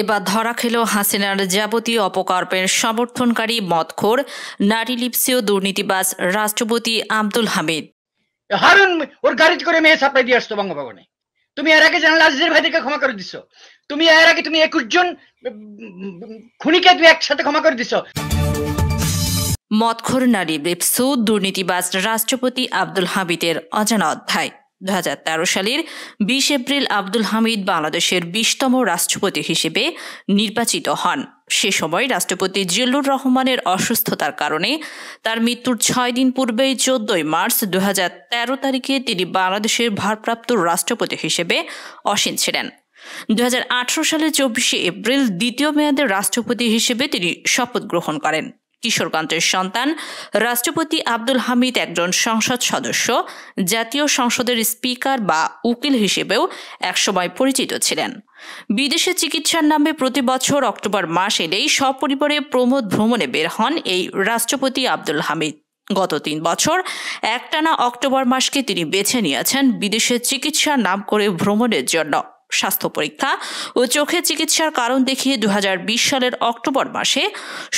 এবার ধরা খেল হাসিনার যাবতীয় অপকর্মের সমর্থনকারী মদখোর নারী লিপ্সীয় দুর্নীতিবাজ রাষ্ট্রপতি আব্দুল হামিদ। হারুন ওর গাড়িতে করে মেয়ে সাপ্লাই দিয়ে আসতো বঙ্গভবনে। তুমি এর আগে জানাল আজিজের ভাইদেরকে ক্ষমা করে দিছো। তুমি এর আগে 21 জন খুনিকে তুমি একসাথে ক্ষমা করে দিছো। মদখোর নারী লিপ্সু দুর্নীতিবাজ রাষ্ট্রপতি আব্দুল হামিদের অজানা অধ্যায়। 2013 সালের 20 এপ্রিল আব্দুল হামিদ বাংলাদেশের 20তম রাষ্ট্রপতি হিসেবে নির্বাচিত হন। সে সময় রাষ্ট্রপতি জিল্লুর রহমানের অসুস্থতার কারণে তার মৃত্যুর 6 দিন পূর্বেই 14 মার্চ 2013 তারিখে তিনি বাংলাদেশের ভারপ্রাপ্ত রাষ্ট্রপতি হিসেবে আসীন ছিলেন। 2018 সালের 24 এপ্রিল দ্বিতীয় মেয়াদের রাষ্ট্রপতি হিসেবে তিনি শপথ গ্রহণ করেন। কিশোরগঞ্জের সন্তান রাষ্ট্রপতি আব্দুল হামিদ একজন সংসদ সদস্য, জাতীয় সংসদের স্পিকার বা উকিল হিসেবেও একসময় পরিচিত ছিলেন। বিদেশে চিকিৎসার নামে প্রতি বছর অক্টোবর মাস এলেই সপরিবারে প্রমোদ ভ্রমণে বের হন এই রাষ্ট্রপতি আব্দুল হামিদ। গত 3 বছর একটানা অক্টোবর মাসকে তিনি বেছে নিয়েছেন বিদেশে চিকিৎসার নাম করে ভ্রমণের জন্য। স্বাস্থ্য পরীক্ষা ও চোখের চিকিৎসার কারণ দেখিয়ে 2020 সালের অক্টোবর মাসে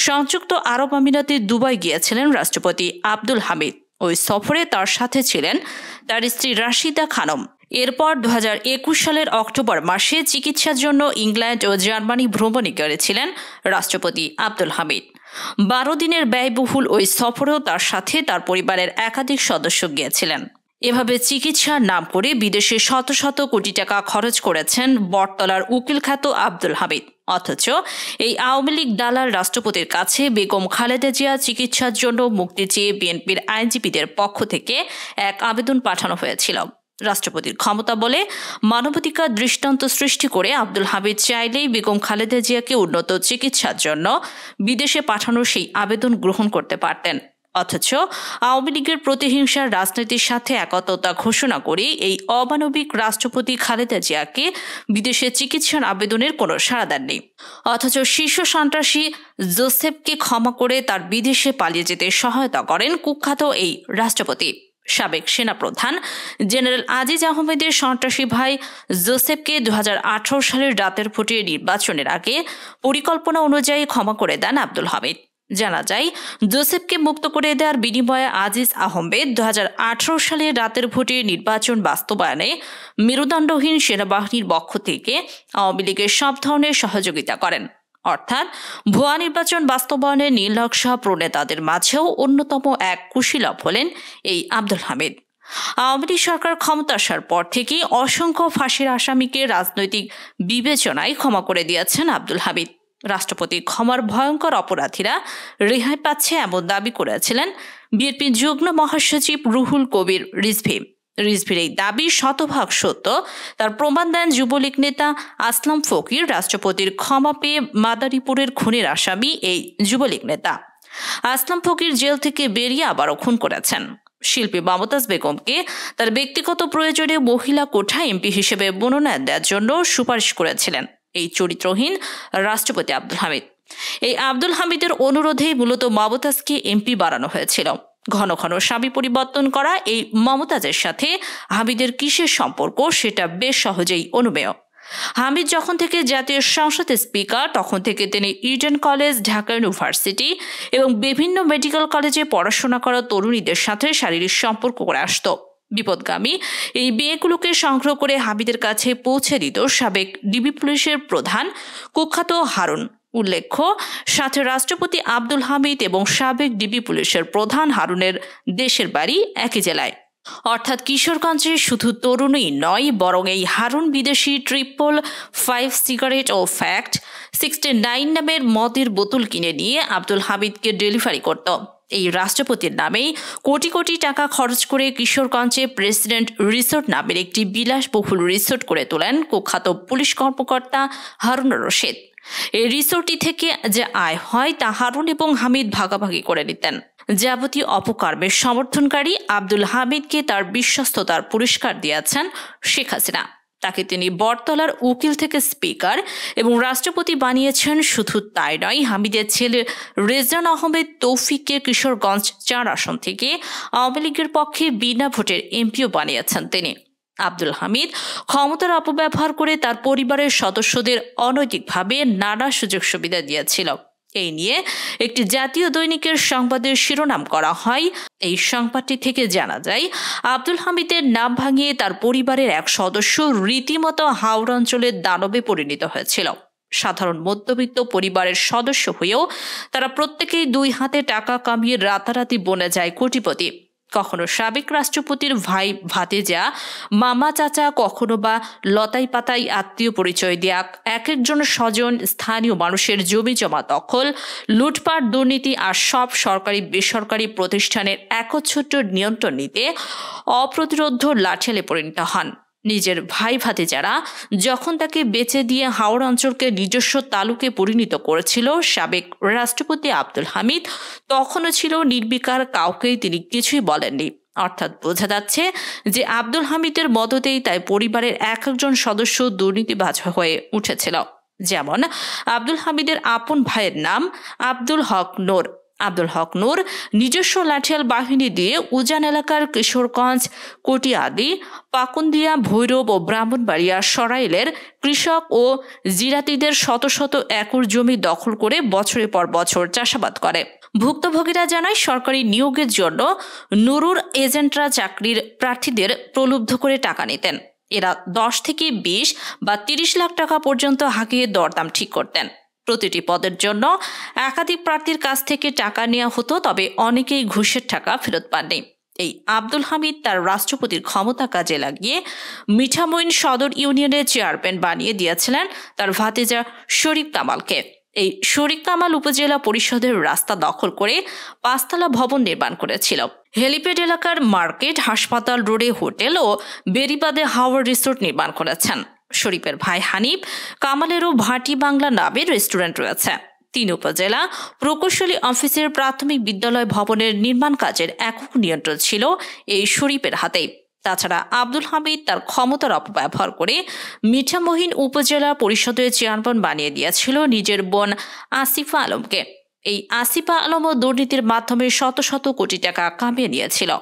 সংযুক্ত আরব আমিরাতে দুবাই গিয়েছিলেন রাষ্ট্রপতি আব্দুল হামিদ। ওই সফরে তার সাথে ছিলেন তার স্ত্রী রাশিদা খানম। এরপর 2021 সালের অক্টোবর মাসে চিকিৎসার জন্য ইংল্যান্ড ও জার্মানি ভ্রমণে গিয়েছিলেন রাষ্ট্রপতি আব্দুল হামিদ। 12 দিনের ব্যয়বহুল ওই সফরেও তার সাথে তার পরিবারের একাধিক সদস্য গিয়েছিলেন। এভাবে চিকিৎসার নাম করে বিদেশে শত শত কোটি টাকা খরচ করেছেন বটতলার উকিল খ্যাত আব্দুল হামিদ। অথচ এই আওয়ামী লীগ দালাল রাষ্ট্রপতির কাছে বেগম খালেদা জিয়া চিকিৎসার জন্য মুক্তি চেয়ে বিএনপির আইনজীবীদের পক্ষ থেকে এক আবেদন পাঠানো হয়েছিল। রাষ্ট্রপতির ক্ষমতা বলে মানবাধিকার দৃষ্টান্ত সৃষ্টি করে আব্দুল হামিদ চাইলেই বেগম খালেদা জিয়াকে উন্নত চিকিৎসার জন্য বিদেশে পাঠানোর সেই আবেদন গ্রহণ করতে পারতেন। অথচ আওয়ামী লীগের প্রতিহিংসার রাজনীতির সাথে একত্রতা ঘোষণা করে এই অমানবিক রাষ্ট্রপতি খালেদা জিয়াকে বিদেশে চিকিৎসার আবেদনের কোনো সাড়া দেননি। অথচ শীর্ষ সন্ত্রাসী জোসেফকে ক্ষমা করে তার বিদেশে পালিয়ে যেতে সহায়তা করেন কুখ্যাত এই রাষ্ট্রপতি। সাবেক সেনাপ্রধান জেনারেল আজিজ আহমেদের সন্ত্রাসী ভাই জোসেফকে 2018 সালের রাতের ভোটে নির্বাচনের আগে পরিকল্পনা অনুযায়ী ক্ষমা করে দেন আব্দুল হামিদ। জানা যায়, জোসেফকে মুক্ত করে দেওয়ার বিনিময়ে আজিজ আহমেদ 2018 সালের রাতের ভোটে নির্বাচন বাস্তবায়নে মেরুদণ্ডহীন সেনাবাহিনীর পক্ষ থেকে আওয়ামী লীগের সব ধরনের সহযোগিতা করেন। অর্থাৎ ভুয়া নির্বাচন বাস্তবায়নে নির্লক সহ প্রণেতাদের মাঝেও অন্যতম এক কুশীলব হলেন এই আব্দুল হামিদ। আওয়ামী লীগ সরকার ক্ষমতা আসার পর থেকেই অসংখ্য ফাঁসির আসামিকে রাজনৈতিক বিবেচনায় ক্ষমা করে দিয়েছেন আব্দুল হামিদ। রাষ্ট্রপতির ক্ষমার ভয়ঙ্কর অপরাধীরা রেহাই পাচ্ছে এমন দাবি করেছিলেন বিএনপির যুগ্ম মহাসচিব রুহুল কবির রিজভী। রিজভির এই দাবি শতভাগ সত্য তার প্রমাণ দেন যুবলীগ নেতা আসলাম ফকির। রাষ্ট্রপতির ক্ষমা পেয়ে মাদারীপুরের খুনের আসামি এই যুবলীগ নেতা আসলাম ফকির জেল থেকে বেরিয়ে আবারও খুন করেছেন। শিল্পী মমতাজ বেগমকে তার ব্যক্তিগত প্রয়োজনে মহিলা কোঠা এমপি হিসেবে মনোনয়ন দেওয়ার জন্য সুপারিশ করেছিলেন এই চরিত্রহীন রাষ্ট্রপতি আব্দুল হামিদ। এই আব্দুল হামিদের অনুরোধেই মূলত মমতাজকে এমপি বানানো হয়েছিল। ঘন ঘন স্বামী পরিবর্তন করা এই মমতাজের সাথে হামিদের কিসের সম্পর্ক সেটা বেশ সহজেই অনুমেয়। হামিদ যখন থেকে জাতীয় সংসদের স্পিকার তখন থেকে তিনি ইডেন কলেজ, ঢাকা ইউনিভার্সিটি এবং বিভিন্ন মেডিকেল কলেজে পড়াশোনা করা তরুণীদের সাথে শারীরিক সম্পর্ক করে আসত। বিপদগামী এই মেয়েগুলোকে সংগ্রহ করে হামিদের কাছে পৌঁছে দিত সাবেক ডিবি পুলিশের প্রধান কুখ্যাত হারুন। উল্লেখ্য, সাথে রাষ্ট্রপতি আব্দুল হামিদ এবং সাবেক ডিবি পুলিশের প্রধান হারুনের দেশের বাড়ি একই জেলায়। অর্থাৎ কিশোরগঞ্জে শুধু তরুণই নয়, বরং এই হারুন বিদেশি 555 সিগারেট ও ফ্যাক্ট 69 নামের মদের বোতল কিনে নিয়ে আব্দুল হামিদকে ডেলিভারি করত। এই রাষ্ট্রপতির নামেই কোটি কোটি টাকা খরচ করে কিশোরগঞ্জে প্রেসিডেন্ট রিসোর্ট নামের একটি বিলাসবহুল রিসোর্ট করে তোলেন কুখ্যাত পুলিশ কর্মকর্তা হারুন রশিদ। এই রিসোর্টটি থেকে যে আয় হয় তা হারুন এবং হামিদ ভাগাভাগি করে নিতেন। যাবতীয় অপকর্মের সমর্থনকারী আব্দুল হামিদকে তার বিশ্বস্ততার পুরস্কার দিয়েছেন শেখ হাসিনা। তাকে তিনি বটতলার উকিল থেকে স্পিকার এবং রাষ্ট্রপতি বানিয়েছেন। শুধু তাই নয়, হামিদের ছেলে রেজান আহমেদ তৌফিককে কিশোরগঞ্জ 4 আসন থেকে আওয়ামী লীগের পক্ষে বিনা ভোটের এমপিও বানিয়েছেন তিনি। আব্দুল হামিদ ক্ষমতার অপব্যবহার করে তার পরিবারের সদস্যদের অনৈতিকভাবে নানা সুযোগ সুবিধা দিয়েছিল। এই নিয়ে একটি জাতীয় দৈনিকের সংবাদের শিরোনাম করা হয়। এই সংবাদটি থেকে জানা যায়, আব্দুল হামিদের নাম ভাঙিয়ে তার পরিবারের এক সদস্য রীতিমতো হাওড় অঞ্চলের দানবে পরিণত হয়েছিল। সাধারণ মধ্যবিত্ত পরিবারের সদস্য হয়েও তারা প্রত্যেকেই 2 হাতে টাকা কামিয়ে রাতারাতি বনে যায় কোটিপতি। কখনো সাবেক রাষ্ট্রপতির ভাই ভাতিজা, মামা চাচা, কখনো বা লতাই পাতাই আত্মীয় পরিচয় দেয়া এক একজন স্বজন, স্থানীয় মানুষের জমি জমা দখল, লুটপাট, দুর্নীতি আর সব সরকারি বেসরকারি প্রতিষ্ঠানের একচ্ছত্র নিয়ন্ত্রণ নিতে অপ্রতিরোধ্য লাঠিয়ালে পরিণত হন। নিজের ভাই ভাতিজারা যখন তাকে বেচে দিয়ে হাওড় অঞ্চলকে নিজস্ব তালুকে পরিণত করেছিল সাবেক রাষ্ট্রপতি আব্দুল হামিদ, তখনও ছিল নির্বিকার, কাউকেই তিনি কিছুই বলেননি। অর্থাৎ বোঝা যাচ্ছে যে আব্দুল হামিদের মদতেই তাই পরিবারের এক একজন সদস্য দুর্নীতিবাজ হয়ে উঠেছিল। যেমন আব্দুল হামিদের আপন ভাইয়ের নাম আব্দুল হক নূর। আব্দুল হক নূর নিজস্ব লাঠিয়াল বাহিনী দিয়ে উজান এলাকার কিশোরগঞ্জ, কটিয়াদি, পাকুন্দিয়া, ভৈরব ও ব্রাহ্মণবাড়িয়া সরাইলের কৃষক ও জিরাতিদের শত শত একর জমি দখল করে বছরের পর বছর চাষাবাদ করে। ভুক্তভোগীরা জানায়, সরকারি নিয়োগের জন্য নুরুর এজেন্টরা চাকরির প্রার্থীদের প্রলুব্ধ করে টাকা নিতেন। এরা 10 থেকে 20 বা 30 লাখ টাকা পর্যন্ত হাঁকিয়ে দরদাম ঠিক করতেন। প্রতিটি পদের জন্য একাধিক প্রার্থীর কাছ থেকে টাকা নেওয়া হতো, তবে অনেকেই ঘুষের টাকা ফেরত পাননি। এই আব্দুল হামিদ তার রাষ্ট্রপতির ক্ষমতা কাজে লাগিয়ে মিঠামইন সদর ইউনিয়নের চেয়ারম্যান বানিয়ে দিয়েছিলেন তার ভাতিজা শরীফ কামালকে। এই শরীফ কামাল উপজেলা পরিষদের রাস্তা দখল করে 5 তলা ভবন নির্মাণ করেছিল। হেলিপ্যাড এলাকার মার্কেট, হাসপাতাল রোডে হোটেল ও বেরিবাদে হাওয়ার রিসোর্ট নির্মাণ করেছেন। শরীফের ভাই হানিফ কামালেরও ভাটি বাংলা নামের রেস্টুরেন্ট রয়েছে। 3 উপজেলা প্রকৌশলী অফিসের প্রাথমিক বিদ্যালয় ভবনের নির্মাণ কাজের একক নিয়ন্ত্রণ ছিল এই শরীফের হাতেই। তাছাড়া আব্দুল হামিদ তার ক্ষমতার অপব্যবহার করে মিঠামইন উপজেলা পরিষদের চেয়ারম্যান বানিয়ে দিয়েছিল নিজের বোন আসিফা আলমকে। এই আসিফা আলমও দুর্নীতির মাধ্যমে শত শত কোটি টাকা কামিয়ে নিয়েছিল।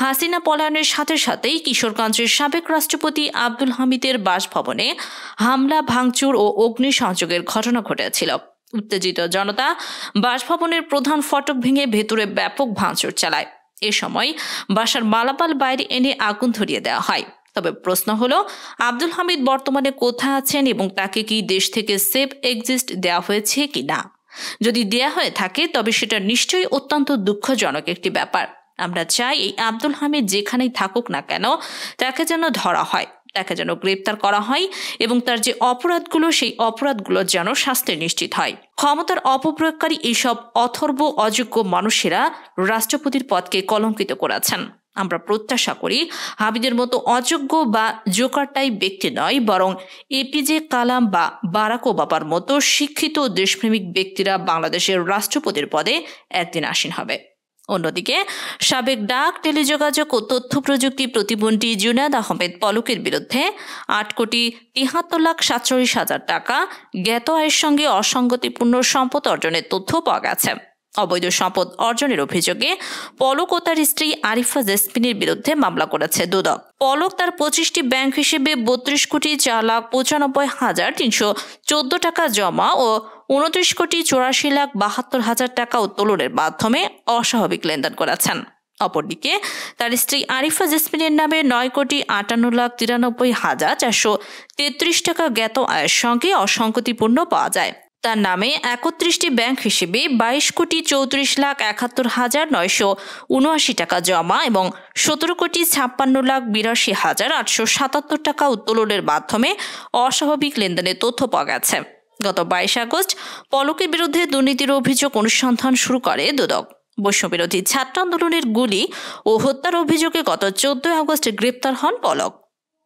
হাসিনা পলায়নের সাথে সাথেই কিশোরগঞ্জের সাবেক রাষ্ট্রপতি আব্দুল হামিদের বাসভবনে হামলা, ভাঙচুর ও অগ্নিসংযোগের ঘটনা ঘটেছিল। উত্তেজিত জনতা বাসভবনের প্রধান ফটক ভেঙে ভেতরে ব্যাপক ভাঙচুর চালায়। এ সময় বাসার মালামাল বাইরে এনে আগুন ধরিয়ে দেওয়া হয়। তবে প্রশ্ন হলো, আব্দুল হামিদ বর্তমানে কোথায় আছেন এবং তাকে কি দেশ থেকে সেফ এক্সিস্ট দেওয়া হয়েছে কিনা? যদি দেয়া হয়ে থাকে তবে সেটা নিশ্চয়ই অত্যন্ত দুঃখজনক একটি ব্যাপার। আমরা চাই এই আব্দুল হামিদ যেখানেই থাকুক না কেন তাকে যেন ধরা হয়, তাকে যেন গ্রেপ্তার করা হয় এবং তার যে অপরাধগুলো সেই অপরাধগুলো যেন শাস্তি নিশ্চিত হয়। ক্ষমতার অপপ্রয়োগকারী এইসব অথর্ব অযোগ্য মানুষেরা রাষ্ট্রপতির পদকে কলঙ্কিত করেছেন। আমরা প্রত্যাশা করি হামিদের মতো অযোগ্য বা জোকার টাইপ ব্যক্তি নয়, বরং এপিজে কালাম বা বারাক ওবামার মতো শিক্ষিত দেশপ্রেমিক ব্যক্তিরা বাংলাদেশের রাষ্ট্রপতির পদে একদিন আসীন হবে। অন্যদিকে সাবেক ডাক, টেলিযোগাযোগ ও তথ্য প্রযুক্তি প্রতিমন্ত্রী জুনায়েদ আহমেদ পলকের বিরুদ্ধে 8,73,47,000 টাকা জ্ঞাত আয়ের সঙ্গে অসঙ্গতিপূর্ণ সম্পদ অর্জনের তথ্য পাওয়া গেছে। অবৈধ সম্পদ অর্জনের অভিযোগে পলক ও তার স্ত্রী আরিফা জেসমিনের বিরুদ্ধে মামলা করেছে দুদক। পলক তার 25টি ব্যাংক হিসেবে 32,04,95,314 টাকা জমা ও 29,84,72,000 টাকা উত্তোলনের মাধ্যমে অস্বাভাবিক লেনদেন করেছেন। অপরদিকে তার স্ত্রী আরিফা জেসমিনের নামে 9,58,93,433 টাকা জ্ঞাত আয়ের সঙ্গে অসঙ্গতিপূর্ণ পাওয়া যায়। তার নামে 31টি ব্যাংক হিসেবে 22,34,71,979 টাকা জমা এবং 17,56,82,877 টাকা উত্তোলনের মাধ্যমে অস্বাভাবিক লেনদেনের তথ্য পাওয়া গেছে। গত 22 আগস্ট পলকের বিরুদ্ধে দুর্নীতির অভিযোগ অনুসন্ধান শুরু করে দুদক। বৈষম্যবিরোধী ছাত্র আন্দোলনের গুলি ও হত্যার অভিযোগে গত 14 আগস্ট গ্রেপ্তার হন পলক।